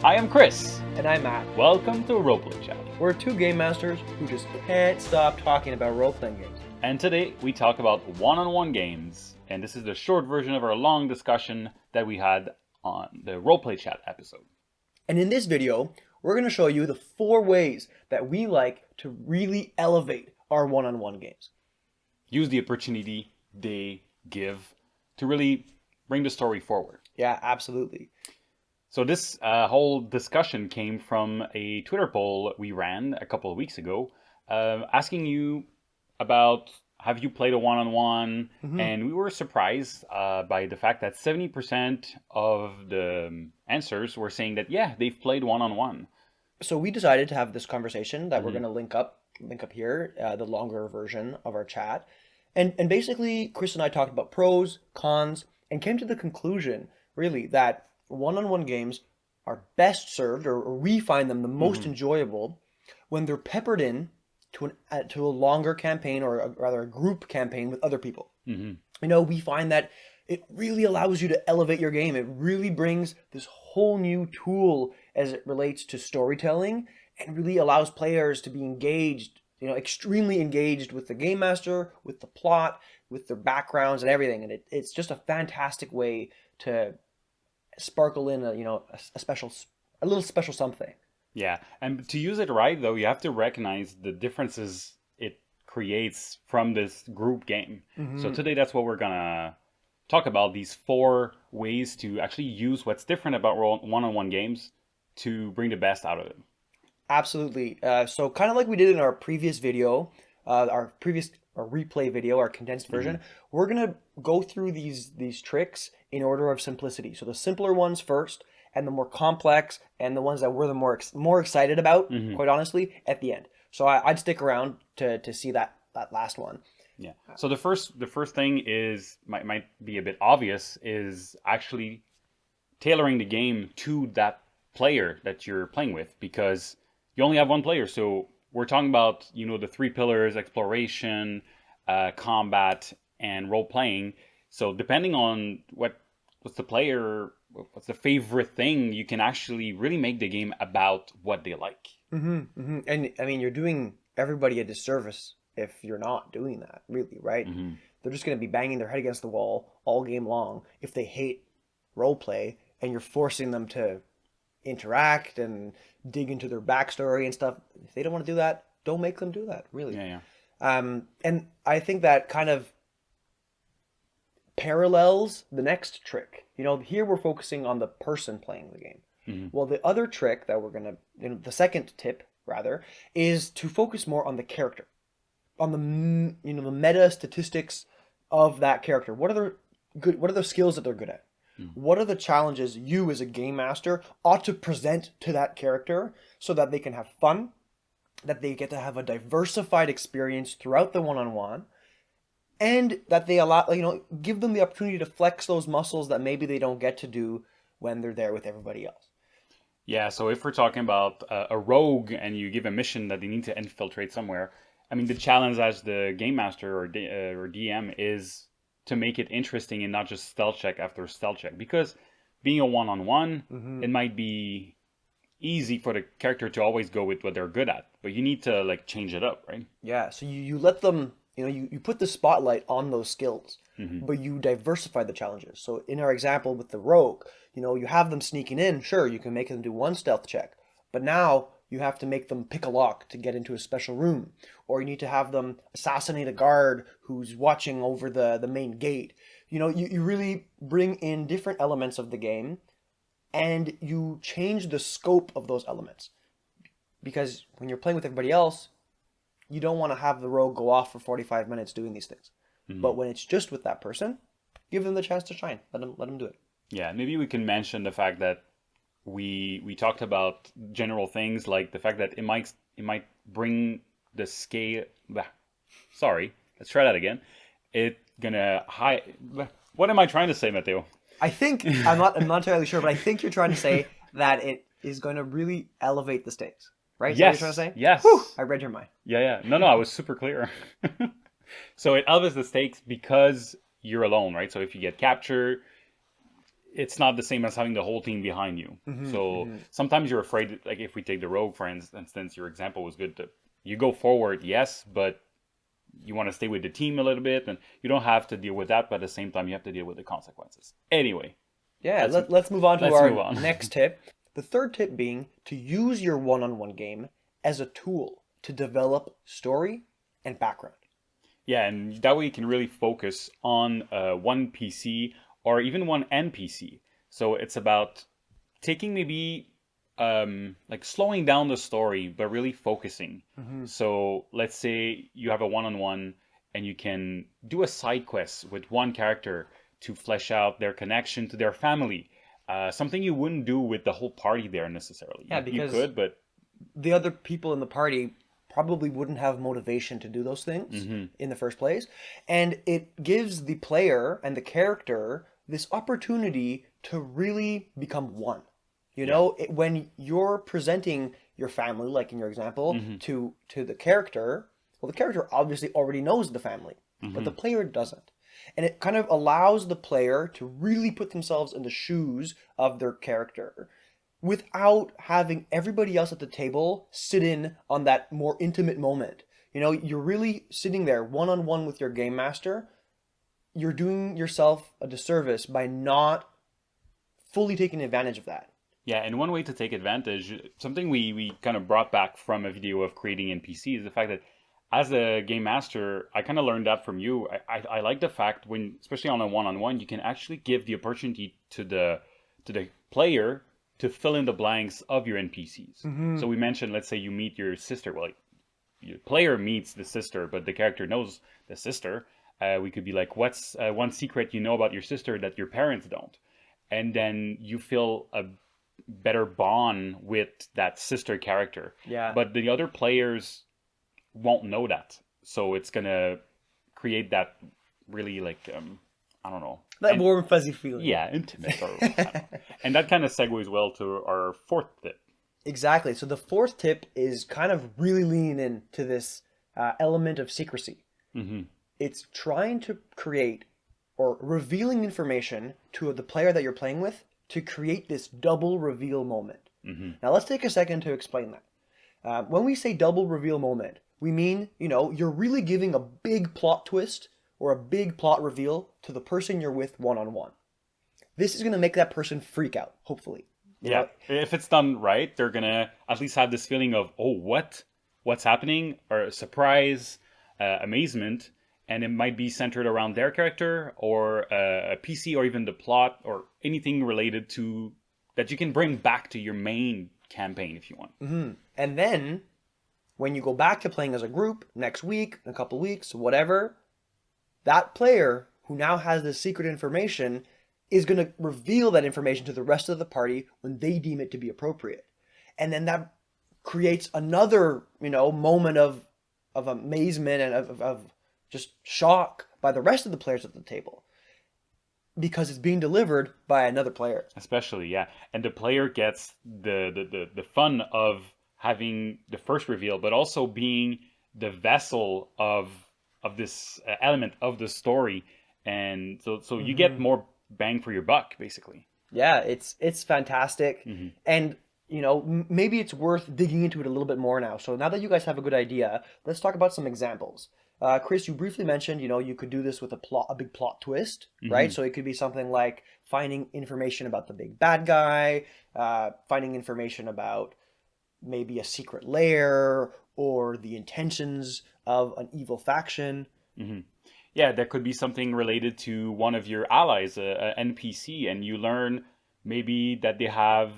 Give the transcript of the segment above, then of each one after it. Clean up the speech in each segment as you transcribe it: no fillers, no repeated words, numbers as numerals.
I am Chris. And I'm Matt. Welcome to Roleplay Chat. We're two game masters who just can't stop talking about role-playing games. And today we talk about one-on-one games. And this is the short version of our long discussion that we had on the Roleplay Chat episode. And in this video, we're going to show you the 4 ways that we like to really elevate our one-on-one games. Use the opportunity they give to really bring the story forward. Yeah, absolutely. So this whole discussion came from a Twitter poll we ran a couple of weeks ago, asking you about have you played a one-on-one, and we were surprised by the fact that 70% of the answers were saying that, yeah, they've played one-on-one. So we decided to have this conversation that we're going to link up here, the longer version of our chat. And basically, Chris and I talked about pros, cons, and came to the conclusion, really, that one-on-one games are best served, or we find them the most enjoyable, when they're peppered in to a longer campaign, or rather a group campaign with other people. You know, we find that it really allows you to elevate your game. It really brings this whole new tool as it relates to storytelling, and really allows players to be engaged, extremely engaged with the game master, with the plot, with their backgrounds and everything. And it's just a fantastic way to sparkle in a little special something. Yeah, and to use it right, though, you have to recognize the differences it creates from this group game. So today, that's what we're gonna talk about, these 4 ways to actually use what's different about one-on-one games to bring the best out of it. Absolutely. So kind of like we did in our previous video, our replay video, our condensed version, we're going to go through these tricks in order of simplicity. So the simpler ones first, and the more complex, and the ones that we're the more excited about, quite honestly, at the end. So I'd stick around to see that last one. Yeah. So the first thing is might be a bit obvious, is actually tailoring the game to that player that you're playing with, because you only have one player. So we're talking about, the 3 pillars: exploration, combat, and role playing. So depending on what's the favorite thing, you can actually really make the game about what they like. And I mean, you're doing everybody a disservice if you're not doing that, really, right? They're just going to be banging their head against the wall all game long if they hate role play, and you're forcing them to interact and dig into their backstory and stuff. If they don't want to do that, don't make them do that, really. Yeah. And I think that kind of parallels the next trick. Here we're focusing on the person playing the game. Well, the other trick that we're gonna, the second tip rather, is to focus more on the character, on the the meta statistics of that character. What are the skills that they're good at? What are the challenges you as a game master ought to present to that character so that they can have fun, that they get to have a diversified experience throughout the one-on-one, and that they give them the opportunity to flex those muscles that maybe they don't get to do when they're there with everybody else. Yeah, so if we're talking about a rogue and you give a mission that they need to infiltrate somewhere, I mean, the challenge as the game master or DM is to make it interesting and not just stealth check after stealth check. Because being a one-on-one, it might be easy for the character to always go with what they're good at, but you need to change it up, right? Yeah, so you let them, you put the spotlight on those skills, but you diversify the challenges. So in our example with the rogue, you have them sneaking in. Sure, you can make them do 1 stealth check, but now you have to make them pick a lock to get into a special room, or you need to have them assassinate a guard who's watching over the main gate. You really bring in different elements of the game, and you change the scope of those elements. Because when you're playing with everybody else, you don't want to have the rogue go off for 45 minutes doing these things. But when it's just with that person, give them the chance to shine. Let them do it. Yeah, maybe we can mention the fact that we talked about general things, like the fact that it might bring the scale. Sorry, let's try that again. What am I trying to say, Matteo? I think I'm not entirely sure, but I think you're trying to say that it is going to really elevate the stakes, right? Yes. Is that what you're trying to say? Yes. Whew, I read your mind. Yeah. No, I was super clear. So it elevates the stakes because you're alone, right? So if you get captured, it's not the same as having the whole team behind you. So sometimes you're afraid, like if we take the rogue, for instance, your example was good. You go forward, yes, but you want to stay with the team a little bit, and you don't have to deal with that, but at the same time, you have to deal with the consequences. Anyway, Yeah, let's let's move on to let's our move on. next tip. The third tip being to use your one-on-one game as a tool to develop story and background. Yeah, and that way you can really focus on one PC or even one NPC. So it's about taking maybe like slowing down the story, but really focusing. So let's say you have a one-on-one and you can do a side quest with one character to flesh out their connection to their family. Something you wouldn't do with the whole party there necessarily. Yeah, You because could, but the other people in the party probably wouldn't have motivation to do those things in the first place. And it gives the player and the character this opportunity to really become one. You know, when you're presenting your family, like in your example, to the character, well, the character obviously already knows the family, but the player doesn't. And it kind of allows the player to really put themselves in the shoes of their character without having everybody else at the table sit in on that more intimate moment. You know, you're really sitting there one on one with your game master. You're doing yourself a disservice by not fully taking advantage of that. yeah, and one way to take advantage, something we kind of brought back from a video of creating NPC is the fact that as a game master, I kind of learned that from you. I like the fact when, especially on a one-on-one, you can actually give the opportunity to the player to fill in the blanks of your NPCs. So we mentioned, let's say you meet your sister. Well, your player meets the sister, but the character knows the sister. We could be like, what's one secret you know about your sister that your parents don't? And then you feel a better bond with that sister character. Yeah. But the other players won't know that. So it's gonna create that really like I don't know. That warm, fuzzy feeling. Yeah, intimate. Or, I don't know. And that kind of segues well to our fourth tip. Exactly. So the fourth tip is kind of really leaning into this element of secrecy. It's trying to create or revealing information to the player that you're playing with to create this double reveal moment. Now let's take a second to explain that. When we say double reveal moment, we mean, you know, you're really giving a big plot twist or a big plot reveal to the person you're with one-on-one. This is going to make that person freak out, hopefully. You Yeah, know? if it's done right, they're gonna at least have this feeling of, oh, what's happening, or surprise, amazement, and it might be centered around their character or a PC or even the plot or anything related to that you can bring back to your main campaign if you want. And then when you go back to playing as a group next week, in a couple weeks, whatever, that player who now has this secret information is going to reveal that information to the rest of the party when they deem it to be appropriate. And then that creates another, you know, moment of amazement and of just shock by the rest of the players at the table because it's being delivered by another player. Especially, yeah. And the player gets the fun of having the first reveal, but also being the vessel of this element of the story. And so you get more bang for your buck, basically. Yeah, it's fantastic. And you know, maybe it's worth digging into it a little bit more now. So now that you guys have a good idea, let's talk about some examples. Chris, you briefly mentioned, you know, you could do this with a big plot twist, right? So it could be something like finding information about the big bad guy, finding information about maybe a secret lair or the intentions of an evil faction. Yeah, that could be something related to one of your allies, a NPC, and you learn maybe that they have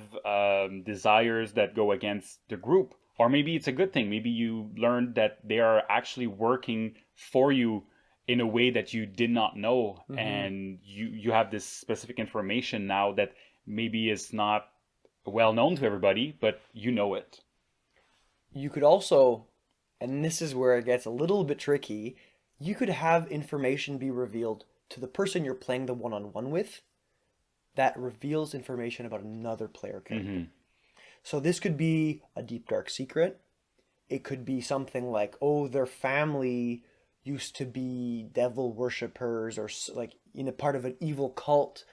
desires that go against the group. Or maybe it's a good thing. Maybe you learned that they are actually working for you in a way that you did not know. And you have this specific information now that maybe is not well known to everybody, but you know it. You could also, and this is where it gets a little bit tricky, you could have information be revealed to the person you're playing the one-on-one with that reveals information about another player character. So this could be a deep, dark secret. It could be something like, oh, their family used to be devil worshippers or like in a part of an evil cult.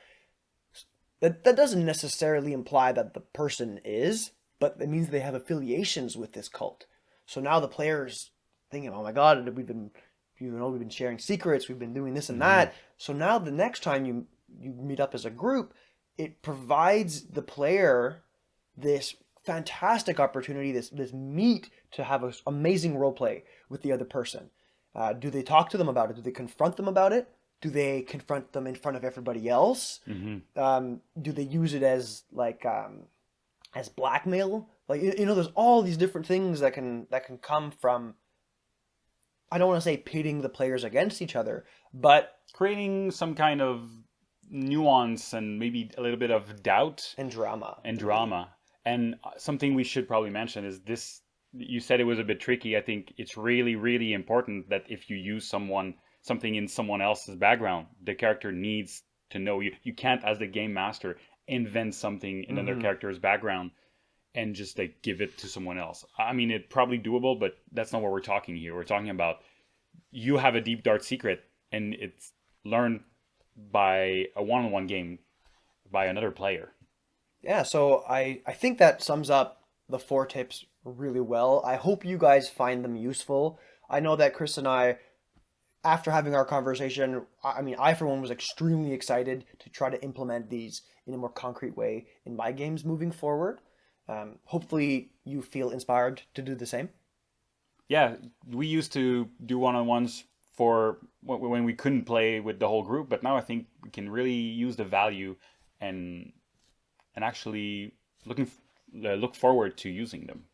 That doesn't necessarily imply that the person is, but it means they have affiliations with this cult. So now the player's thinking, "Oh my God, we've been sharing secrets, we've been doing this and Hmm. that." So now the next time you meet up as a group, it provides the player this fantastic opportunity, this meet to have an amazing role play with the other person. Do they talk to them about it? Do they confront them about it? Do they confront them in front of everybody else? Hmm. Do they use it as blackmail? Like there's all these different things that can come from. I don't want to say pitting the players against each other, but Creating some kind of nuance and maybe a little bit of doubt and drama, and maybe. drama. And something we should probably mention is this. You said it was a bit tricky. I think it's really, really important that if you use something in someone else's background, the character needs to know you. You can't, as the game master, invent something in another Mm-hmm. character's background and just like give it to someone else. I mean, it's probably doable, but that's not what we're talking here. We're talking about you have a deep dark secret, and it's learned by a one-on-one game by another player. Yeah, so I think that sums up the 4 tips really well. I hope you guys find them useful. I know that Chris and I, after having our conversation, I mean, I for one was extremely excited to try to implement these in a more concrete way in my games moving forward. Hopefully, you feel inspired to do the same. Yeah, we used to do one-on-ones for when we couldn't play with the whole group, but now I think we can really use the value and actually look forward to using them.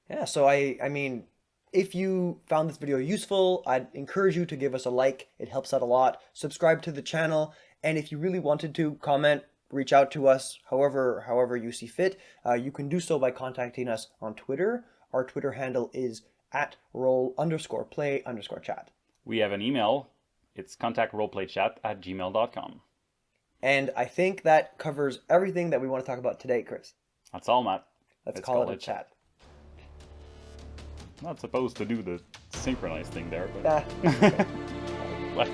Yeah, so I mean, if you found this video useful, I'd encourage you to give us a like. It helps out a lot. Subscribe to the channel, and if you really wanted to comment, reach out to us however you see fit. You can do so by contacting us on Twitter. Our Twitter handle is at roll_play_chat. We have an email. It's contactroleplaychat@gmail.com. And I think that covers everything that we want to talk about today, Chris. That's all, Matt. Let's Let's call it call a it chat. chat. Not supposed to do the synchronized thing there, Ah, that's okay. but.